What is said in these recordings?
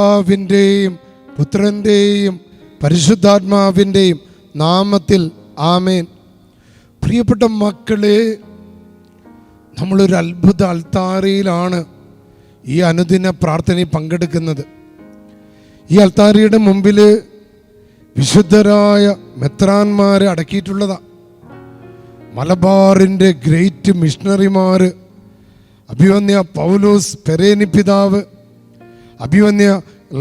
പിതാവിൻ്റെയും പുത്രൻ്റെയും പരിശുദ്ധാത്മാവിൻ്റെയും നാമത്തിൽ ആമേൻ. പ്രിയപ്പെട്ട മക്കളെ, നമ്മളൊരു അത്ഭുത അൾത്താരയിലാണ് ഈ അനുദിന പ്രാർത്ഥനയിൽ പങ്കെടുക്കുന്നത്. ഈ അൾത്താരയുടെ മുമ്പിൽ വിശുദ്ധരായ മെത്രാന്മാരെ അടക്കിയിട്ടുള്ളതാണ്. മലബാറിൻ്റെ ഗ്രേറ്റ് മിഷണറിമാർ, അഭിവന്യ പൗലോസ് പെരേനി പിതാവ്, അഭിവന്യ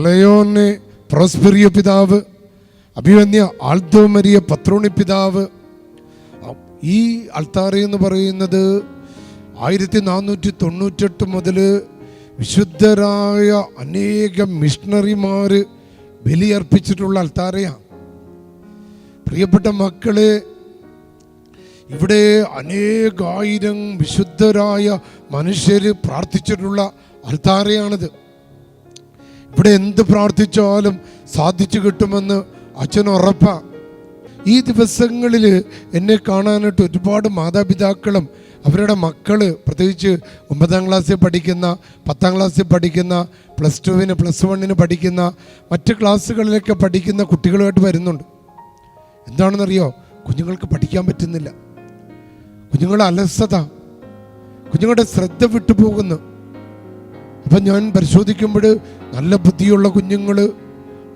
ലയോനെ പ്രോസ്പെരിയോ പിതാവ്, അഭിവന്യ ആൽദോ മരിയ പത്രോണി പിതാവ്. ഈ അൾത്താര എന്ന് പറയുന്നത് 1498 മുതൽ വിശുദ്ധരായ അനേകം മിഷണറിമാർ ബലിയർപ്പിച്ചിട്ടുള്ള അൾത്താരയാണ്. പ്രിയപ്പെട്ട മക്കളെ, ഇവിടെ അനേകായിരം വിശുദ്ധരായ മനുഷ്യർ പ്രാർത്ഥിച്ചിട്ടുള്ള അൾത്താരയാണിത്. ഇവിടെ എന്ത് പ്രാർത്ഥിച്ചാലും സാധിച്ചു കിട്ടുമെന്ന് അച്ഛന് ഉറപ്പാണ്. ഈ ദിവസങ്ങളിൽ എന്നെ കാണാനായിട്ട് ഒരുപാട് മാതാപിതാക്കളും അവരുടെ മക്കൾ, പ്രത്യേകിച്ച് 9ാം ക്ലാസ്സിൽ പഠിക്കുന്ന, 10ാം ക്ലാസ്സിൽ പഠിക്കുന്ന, +2-ന് +1-ന് പഠിക്കുന്ന, മറ്റ് ക്ലാസ്സുകളിലൊക്കെ പഠിക്കുന്ന കുട്ടികളുമായിട്ട് വരുന്നുണ്ട്. എന്താണെന്നറിയോ? കുഞ്ഞുങ്ങൾക്ക് പഠിക്കാൻ പറ്റുന്നില്ല, കുഞ്ഞുങ്ങളുടെ അലസത, കുഞ്ഞുങ്ങളുടെ ശ്രദ്ധ വിട്ടുപോകുന്നു. അപ്പം ഞാൻ പരിശോധിക്കുമ്പോൾ നല്ല ബുദ്ധിയുള്ള കുഞ്ഞുങ്ങൾ,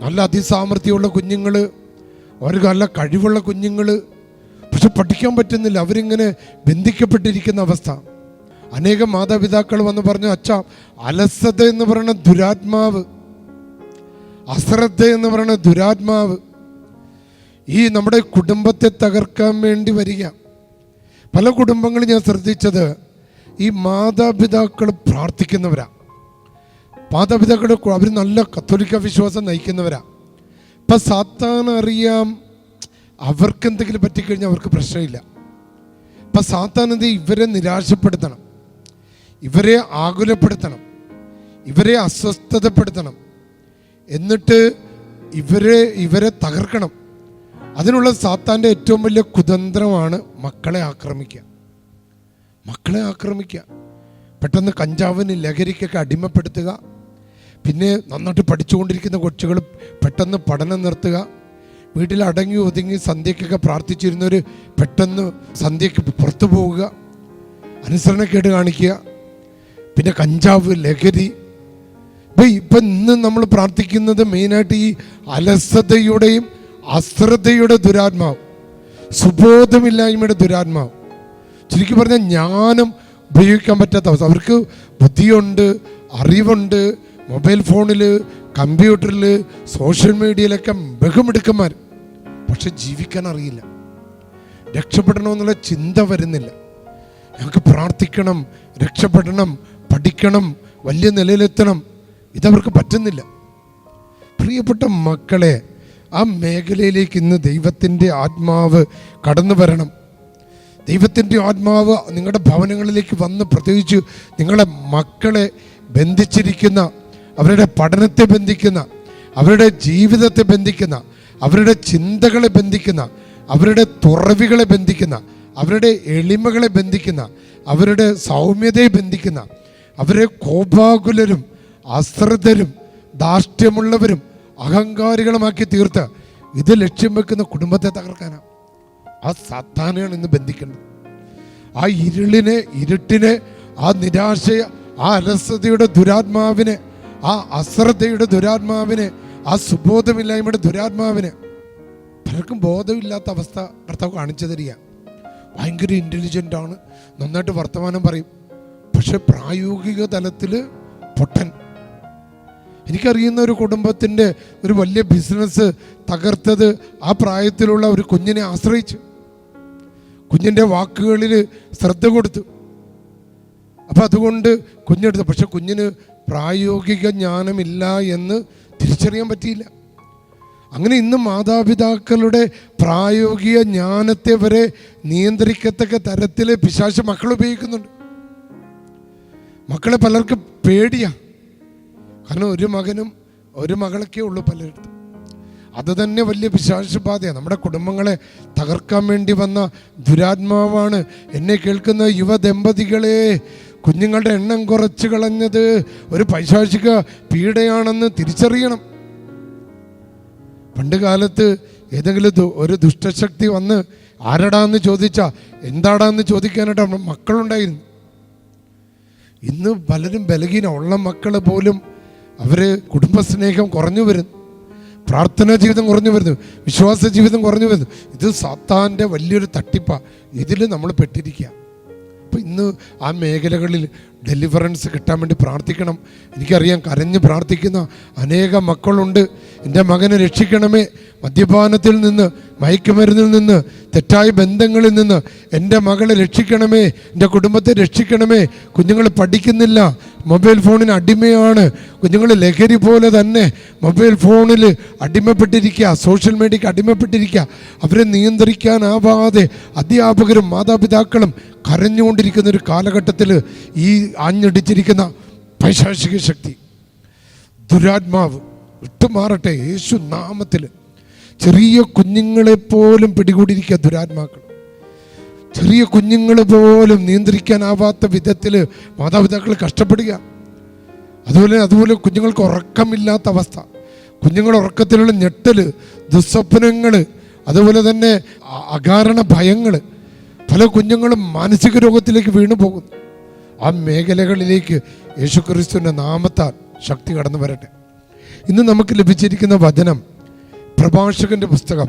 നല്ല അതിസാമർഥ്യമുള്ള കുഞ്ഞുങ്ങൾ, അവർക്ക് നല്ല കഴിവുള്ള കുഞ്ഞുങ്ങൾ, പക്ഷെ പഠിക്കാൻ പറ്റുന്നില്ല. അവരിങ്ങനെ ബന്ധിക്കപ്പെട്ടിരിക്കുന്ന അവസ്ഥ. അനേകം മാതാപിതാക്കൾ വന്ന് പറഞ്ഞു, അച്ഛാ, അലസത എന്ന് പറയുന്ന ദുരാത്മാവ്, അശ്രദ്ധ എന്ന് പറയുന്ന ദുരാത്മാവ് ഈ നമ്മുടെ കുടുംബത്തെ തകർക്കാൻ വേണ്ടി വരിക. പല കുടുംബങ്ങളും ഞാൻ ശ്രദ്ധിച്ചത്, ഈ മാതാപിതാക്കൾ പ്രാർത്ഥിക്കുന്നവരാ, മാതാപിതാക്കൾ അവർ നല്ല കത്തോലിക്ക വിശ്വാസം നയിക്കുന്നവരാ. ഇപ്പം സാത്താൻ അറിയാം അവർക്ക് എന്തെങ്കിലും പറ്റിക്കഴിഞ്ഞാൽ അവർക്ക് പ്രശ്നമില്ല. ഇപ്പം സാത്താൻ എന്ത്, ഇവരെ നിരാശപ്പെടുത്തണം, ഇവരെ ആകുലപ്പെടുത്തണം, ഇവരെ അസ്വസ്ഥതപ്പെടുത്തണം, എന്നിട്ട് ഇവരെ തകർക്കണം. അതിനുള്ള സാത്താൻ്റെ ഏറ്റവും വലിയ കുതന്ത്രമാണ് മക്കളെ ആക്രമിക്കുക. പെട്ടെന്ന് കഞ്ചാവിന്, ലഹരിക്കൊക്കെ അടിമപ്പെടുത്തുക. പിന്നെ നന്നായിട്ട് പഠിച്ചുകൊണ്ടിരിക്കുന്ന കൊച്ചുകൾ പെട്ടെന്ന് പഠനം നിർത്തുക. വീട്ടിൽ അടങ്ങി ഒതുങ്ങി സന്ധ്യക്കൊക്കെ പ്രാർത്ഥിച്ചിരുന്നവർ പെട്ടെന്ന് സന്ധ്യക്ക് പുറത്തു പോവുക, അനുസരണക്കേട് കാണിക്കുക. പിന്നെ കഞ്ചാവ്, ലഹരി. ഇപ്പം ഇന്ന് നമ്മൾ പ്രാർത്ഥിക്കുന്നത് മെയിനായിട്ട് ഈ അലസതയുടെയും അശ്രദ്ധയുടെ ദുരാത്മാവ്, സുബോധമില്ലായ്മയുടെ ദുരാത്മാവ്. ചുരുക്കി പറഞ്ഞാൽ ജ്ഞാനം ഉപയോഗിക്കാൻ പറ്റാത്ത അവസ്ഥ. അവർക്ക് ബുദ്ധിയുണ്ട്, അറിവുണ്ട്, മൊബൈൽ ഫോണിൽ, കമ്പ്യൂട്ടറിൽ, സോഷ്യൽ മീഡിയയിലൊക്കെ ബഹുമിടുക്കന്മാർ, പക്ഷെ ജീവിക്കാൻ അറിയില്ല, രക്ഷപ്പെടണമെന്നുള്ള ചിന്ത വരുന്നില്ല. ഞങ്ങൾക്ക് പ്രാർത്ഥിക്കണം, രക്ഷപ്പെടണം, പഠിക്കണം, വലിയ നിലയിലെത്തണം, ഇതവർക്ക് പറ്റുന്നില്ല. പ്രിയപ്പെട്ട മക്കളെ, ആ മേഖലയിലേക്ക് ഇന്ന് ദൈവത്തിൻ്റെ ആത്മാവ് കടന്നു വരണം. ദൈവത്തിൻ്റെ ആത്മാവ് നിങ്ങളുടെ ഭവനങ്ങളിലേക്ക് വന്ന്, പ്രത്യേകിച്ച് നിങ്ങളെ മക്കളെ ബന്ധിച്ചിരിക്കുന്ന, അവരുടെ പഠനത്തെ ബന്ധിക്കുന്ന, അവരുടെ ജീവിതത്തെ ബന്ധിക്കുന്ന, അവരുടെ ചിന്തകളെ ബന്ധിക്കുന്ന, അവരുടെ തുറവികളെ ബന്ധിക്കുന്ന, അവരുടെ എളിമകളെ ബന്ധിക്കുന്ന, അവരുടെ സൗമ്യതയെ ബന്ധിക്കുന്ന, അവരെ കോപാകുലരും അശ്രദ്ധരും ധാർഷ്ട്യമുള്ളവരും അഹങ്കാരികളുമാക്കി തീർത്ത് ഇത് ലക്ഷ്യം വെക്കുന്ന കുടുംബത്തെ തകർക്കാനാണ്. ആ സാത്താനെയാണ് ഇന്ന് ബന്ധിക്കേണ്ടത്. ആ ഇരുട്ടിനെ, ആ നിരാശയെ, ആ അലസതയുടെ ദുരാത്മാവിനെ, ആ അശ്രദ്ധയുടെ ദുരാത്മാവിനെ, ആ സുബോധമില്ലായ്മയുടെ ദുരാത്മാവിനെ. പലർക്കും ബോധമില്ലാത്ത അവസ്ഥ ഭർത്താവ് കാണിച്ചു തരിക. ഭയങ്കര ഇൻ്റലിജൻ്റ് ആണ്, നന്നായിട്ട് വർത്തമാനം പറയും, പക്ഷെ പ്രായോഗിക തലത്തിൽ പൊട്ടൻ. എനിക്കറിയുന്ന ഒരു കുടുംബത്തിൻ്റെ ഒരു വലിയ ബിസിനസ് തകർത്തത് ആ പ്രായത്തിലുള്ള ഒരു കുഞ്ഞിനെ ആശ്രയിച്ച്, കുഞ്ഞിൻ്റെ വാക്കുകളിൽ ശ്രദ്ധ കൊടുത്തു. അപ്പം അതുകൊണ്ട് കുഞ്ഞെടുത്തു, പക്ഷെ കുഞ്ഞിന് പ്രായോഗിക ജ്ഞാനമില്ല എന്ന് തിരിച്ചറിയാൻ പറ്റിയില്ല. അങ്ങനെ ഇന്ന് മാതാപിതാക്കളുടെ പ്രായോഗിക ജ്ഞാനത്തെ വരെ നിയന്ത്രിക്കത്തക്ക തരത്തിൽ പിശാച് മക്കൾ ഉപയോഗിക്കുന്നുണ്ട്. മക്കളെ പലർക്കും പേടിയാണ്. കാരണം ഒരു മകനും ഒരു മകളൊക്കെ ഉള്ളൂ പലയിടത്തും. അത് തന്നെ വലിയ പിശാച് ബാധയാണ്. നമ്മുടെ കുടുംബങ്ങളെ തകർക്കാൻ വേണ്ടി വന്ന ദുരാത്മാവാണ്. എന്നെ കേൾക്കുന്ന യുവദമ്പതികളെ, കുഞ്ഞുങ്ങളുടെ എണ്ണം കുറച്ച് കളഞ്ഞത് ഒരു പൈശാചിക പീഡയാണെന്ന് തിരിച്ചറിയണം. പണ്ട് കാലത്ത് ഏതെങ്കിലും ഒരു ദുഷ്ടശക്തി വന്ന് ആരടാന്ന് ചോദിച്ചാൽ എന്താടാന്ന് ചോദിക്കാനായിട്ട് മക്കളുണ്ടായിരുന്നു. ഇന്ന് പലരും ബലഹീന ഉള്ള മക്കൾ പോലും അവര് കുടുംബസ്നേഹം കുറഞ്ഞു വരുന്നു, പ്രാർത്ഥനാ ജീവിതം കുറഞ്ഞു വരുന്നു, വിശ്വാസ ജീവിതം കുറഞ്ഞു വരുന്നു. ഇത് സാത്താൻ്റെ വലിയൊരു തട്ടിപ്പാണ്. ഇതിൽ നമ്മൾ പെട്ടിരിക്കുക. അപ്പോൾ ഇന്ന് ആ മേഖലകളിൽ ഡെലിവറൻസ് കിട്ടാൻ വേണ്ടി പ്രാർത്ഥിക്കണം. എനിക്കറിയാം, കരഞ്ഞ് പ്രാർത്ഥിക്കുന്ന അനേകം മക്കളുണ്ട്. എൻ്റെ മകനെ രക്ഷിക്കണമേ, മദ്യപാനത്തിൽ നിന്ന്, മയക്കുമരുന്നിൽ നിന്ന്, തെറ്റായ ബന്ധങ്ങളിൽ നിന്ന് എൻ്റെ മകളെ രക്ഷിക്കണമേ, എൻ്റെ കുടുംബത്തെ രക്ഷിക്കണമേ. കുഞ്ഞുങ്ങൾ പഠിക്കുന്നില്ല, മൊബൈൽ ഫോണിന് അടിമയാണ്. കുഞ്ഞുങ്ങൾ ലഹരി പോലെ തന്നെ മൊബൈൽ ഫോണിൽ അടിമപ്പെട്ടിരിക്കുക, സോഷ്യൽ മീഡിയക്ക് അടിമപ്പെട്ടിരിക്കുക. അവരെ നിയന്ത്രിക്കാനാവാതെ അധ്യാപകരും മാതാപിതാക്കളും കരഞ്ഞുകൊണ്ടിരിക്കുന്ന ഒരു കാലഘട്ടത്തിൽ ഈ ആഞ്ഞടിച്ചിരിക്കുന്ന പൈശാചിക ശക്തി, ദുരാത്മാവ് വിട്ടുമാറട്ടെ യേശു നാമത്തിൽ. ചെറിയ കുഞ്ഞുങ്ങളെ പോലും പിടികൂടിയിരിക്കുക ദുരാത്മാക്കൾ. ചെറിയ കുഞ്ഞുങ്ങൾ പോലും നിയന്ത്രിക്കാനാവാത്ത വിധത്തിൽ മാതാപിതാക്കൾ കഷ്ടപ്പെടുക. അതുപോലെ കുഞ്ഞുങ്ങൾക്ക് ഉറക്കമില്ലാത്ത അവസ്ഥ, കുഞ്ഞുങ്ങളുടെ ഉറക്കത്തിലുള്ള ഞെട്ടല്, ദുസ്വപ്നങ്ങൾ, അതുപോലെ തന്നെ അകാരണ ഭയങ്ങൾ. പല കുഞ്ഞുങ്ങളും മാനസിക രോഗത്തിലേക്ക് വീണു പോകുന്നു. ആ മേഖലകളിലേക്ക് യേശുക്രിസ്തുവിൻ്റെ നാമത്താൽ ശക്തി കടന്നു വരട്ടെ. ഇന്ന് നമുക്ക് ലഭിച്ചിരിക്കുന്ന വചനം പ്രഭാഷകന്റെ പുസ്തകം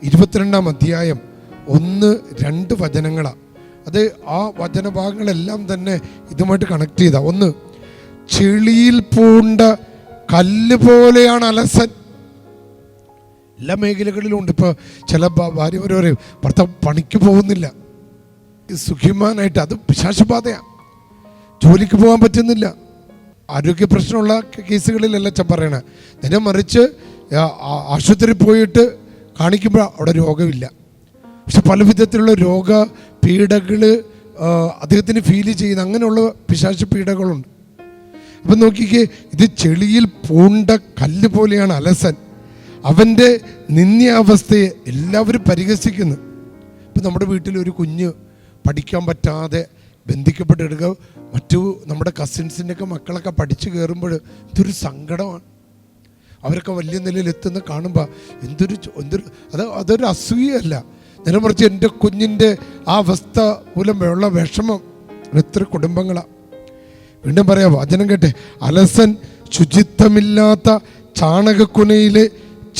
22-ാം അധ്യായം 1-2 വചനങ്ങളാണ്. അത് ആ വചനഭാഗങ്ങളെല്ലാം തന്നെ ഇതുമായിട്ട് കണക്ട് ചെയ്ത. 1, ചെളിയിൽ പൂണ്ട കല്ല് പോലെയാണ് അലസൻ. എല്ലാ മേഖലകളിലും ഉണ്ട്. ഇപ്പോൾ ചില ഭാര്യമാർ പറയും ഭർത്താവ് പണിക്ക് പോകുന്നില്ല, സുഖിമാനായിട്ട്. അത് പിശാചബാധയാണ്. ജോലിക്ക് പോകാൻ പറ്റുന്നില്ല. ആരോഗ്യ പ്രശ്നമുള്ള കേസുകളിലല്ല അച്ഛൻ പറയണേ. നേരെ മറിച്ച് ആശുപത്രി പോയിട്ട് കാണിക്കുമ്പോൾ അവിടെ രോഗമില്ല, പക്ഷെ പല വിധത്തിലുള്ള രോഗ പീഡകൾ അദ്ദേഹത്തിന് ഫീൽ ചെയ്യുന്ന അങ്ങനെയുള്ള പിശാച് പീഡകളുണ്ട്. അപ്പം നോക്കിക്കേ, ഇത് ചെളിയിൽ പൂണ്ട കല്ല് പോലെയാണ് അലസൻ, അവൻ്റെ നിന്ദ്യാവസ്ഥയെ എല്ലാവരും പരിഹസിക്കുന്നു. ഇപ്പം നമ്മുടെ വീട്ടിലൊരു കുഞ്ഞ് പഠിക്കാൻ പറ്റാതെ ബന്ധിക്കപ്പെട്ടെടുക്കുക, മറ്റു നമ്മുടെ കസിൻസിൻ്റെയൊക്കെ മക്കളൊക്കെ പഠിച്ചു കയറുമ്പോൾ ഇതൊരു സങ്കടമാണ്. അവരൊക്കെ വലിയ നിലയിൽ എത്തുന്ന കാണുമ്പോൾ അതൊരു അസൂയല്ല, നേരെ മറിച്ച് എൻ്റെ കുഞ്ഞിൻ്റെ ആ അവസ്ഥ മൂലം ഉള്ള വിഷമം. എത്ര കുടുംബങ്ങളാണ്. വീണ്ടും പറയാം, വചനം കേട്ടെ, അലസൻ ശുചിത്വമില്ലാത്ത ചാണകക്കുനയിലെ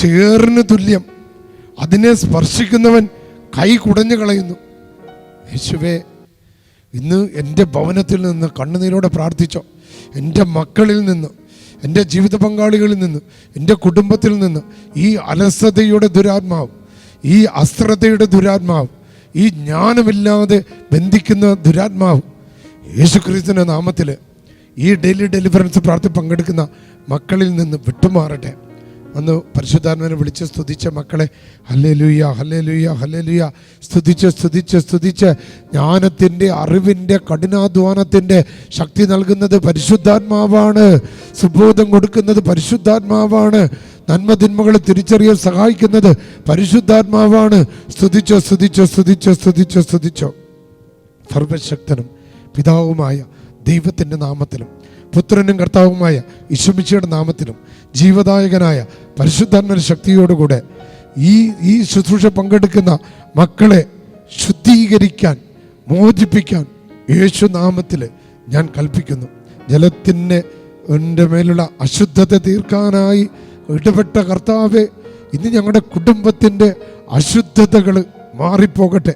ചേറിന് തുല്യം, അതിനെ സ്പർശിക്കുന്നവൻ കൈ കുടഞ്ഞു കളയുന്നു. യേശുവേ, ഇന്ന് എൻ്റെ ഭവനത്തിൽ നിന്ന് കണ്ണുനീരോടെ പ്രാർത്ഥിച്ചോ. എൻ്റെ മക്കളിൽ നിന്ന്, എൻ്റെ ജീവിത പങ്കാളികളിൽ നിന്ന്, എൻ്റെ കുടുംബത്തിൽ നിന്ന് ഈ അലസതയുടെ ദുരാത്മാവ്, ഈ അശ്രദ്ധയുടെ ദുരാത്മാവ്, ഈ ജ്ഞാനമില്ലാതെ ബന്ധിക്കുന്ന ദുരാത്മാവ് യേശുക്രിസ്തുവിൻ്റെ നാമത്തിൽ ഈ ഡെയിലി ഡെലിവറൻസ് പ്രാർത്ഥന പങ്കെടുക്കുന്ന മക്കളിൽ നിന്ന് വിട്ടുമാറട്ടെ. അന്ന് പരിശുദ്ധാത്മാവിനെ വിളിച്ച് സ്തുതിച്ച മക്കളെ ഹല്ലേലൂയ ഹല്ലേലൂയ ഹല്ലേലൂയ സ്തുതിച്ച് ജ്ഞാനത്തിൻ്റെ, അറിവിൻ്റെ, കഠിനാധ്വാനത്തിൻ്റെ ശക്തി നൽകുന്നത് പരിശുദ്ധാത്മാവാണ്. സുബോധം കൊടുക്കുന്നത് പരിശുദ്ധാത്മാവാണ്. നന്മതിന്മകളെ തിരിച്ചറിയാൻ സഹായിക്കുന്നത് പരിശുദ്ധാത്മാവാണ്. സ്തുതിച്ചോ. സർവശക്തനും പിതാവുമായ ദൈവത്തിൻ്റെ നാമത്തിലും പുത്രനും കർത്താവുമായ യേശുമിശിഹായുടെ നാമത്തിലും ജീവദായകനായ പരിശുദ്ധാത്മാവിന്റെ ശക്തിയോടുകൂടെ ഈ ശുശ്രൂഷ പങ്കെടുക്കുന്ന മക്കളെ ശുദ്ധീകരിക്കാൻ, മോചിപ്പിക്കാൻ യേശുനാമത്തിൽ ഞാൻ കൽപ്പിക്കുന്നു. ജലത്തിൻ്റെ മേലുള്ള അശുദ്ധത തീർക്കാനായി ഇടപെട്ട കർത്താവെ, ഇന്ന് ഞങ്ങളുടെ കുടുംബത്തിൻ്റെ അശുദ്ധതകൾ മാറിപ്പോകട്ടെ.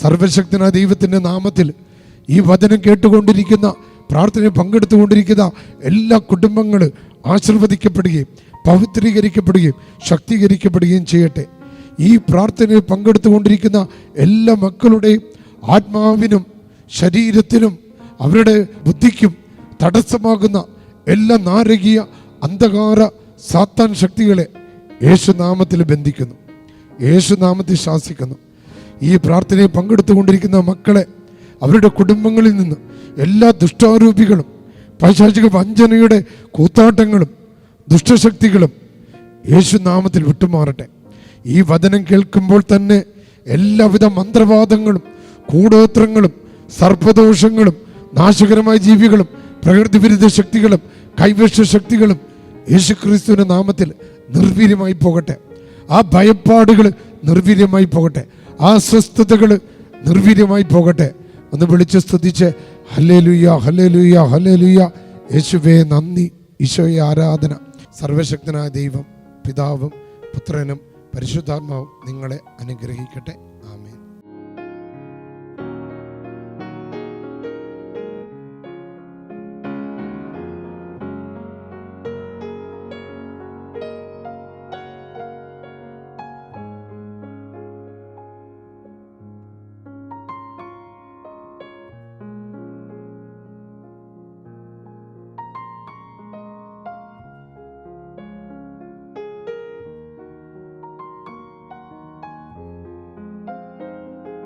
സർവശക്തനായ ദൈവത്തിൻ്റെ നാമത്തിൽ ഈ വചനം കേട്ടുകൊണ്ടിരിക്കുന്ന, പ്രാർത്ഥനയിൽ പങ്കെടുത്തുകൊണ്ടിരിക്കുന്ന എല്ലാ കുടുംബങ്ങളും ആശീർവദിക്കപ്പെടുകയും പവിത്രീകരിക്കപ്പെടുകയും ശക്തീകരിക്കപ്പെടുകയും ചെയ്യട്ടെ. ഈ പ്രാർത്ഥനയിൽ പങ്കെടുത്തുകൊണ്ടിരിക്കുന്ന എല്ലാ മക്കളുടെയും ആത്മാവിനും ശരീരത്തിനും അവരുടെ ബുദ്ധിക്കും തടസ്സമാകുന്ന എല്ലാ നാരകീയ അന്ധകാര സാത്താൻ ശക്തികളെ യേശുനാമത്തിൽ ബന്ധിക്കുന്നു, യേശുനാമത്തിൽ ശാസിക്കുന്നു. ഈ പ്രാർത്ഥനയിൽ പങ്കെടുത്തുകൊണ്ടിരിക്കുന്ന മക്കളെ, അവരുടെ കുടുംബങ്ങളിൽ നിന്ന് എല്ലാ ദുഷ്ടാരൂപികളും, പൈശാചിക വഞ്ചനയുടെ കൂത്താട്ടങ്ങളും ദുഷ്ടശക്തികളും യേശുനാമത്തിൽ വിട്ടുമാറട്ടെ. ഈ വചനം കേൾക്കുമ്പോൾ തന്നെ എല്ലാവിധ മന്ത്രവാദങ്ങളും കൂടോത്രങ്ങളും സർപ്പദോഷങ്ങളും നാശകരമായ ജീവികളും പ്രകൃതി വിരുദ്ധ ശക്തികളും കൈവശ ശക്തികളും യേശുക്രിസ്തുവിന്റെ നാമത്തിൽ നിർവീര്യമായി പോകട്ടെ. ആ ഭയപ്പാടുകൾ നിർവീര്യമായി പോകട്ടെ. ആ അസ്വസ്ഥതകൾ നിർവീര്യമായി പോകട്ടെ. ഒന്ന് വിളിച്ച് സ്തുതിച്ച് ഹല്ലേലൂയ, ഹല്ലേലൂയ, ഹല്ലേലൂയ. യേശുവേ നന്ദി, ഈശോയെ ആരാധന. സർവശക്തനായ ദൈവം പിതാവും പുത്രനും പരിശുദ്ധാത്മാവും നിങ്ങളെ അനുഗ്രഹിക്കട്ടെ.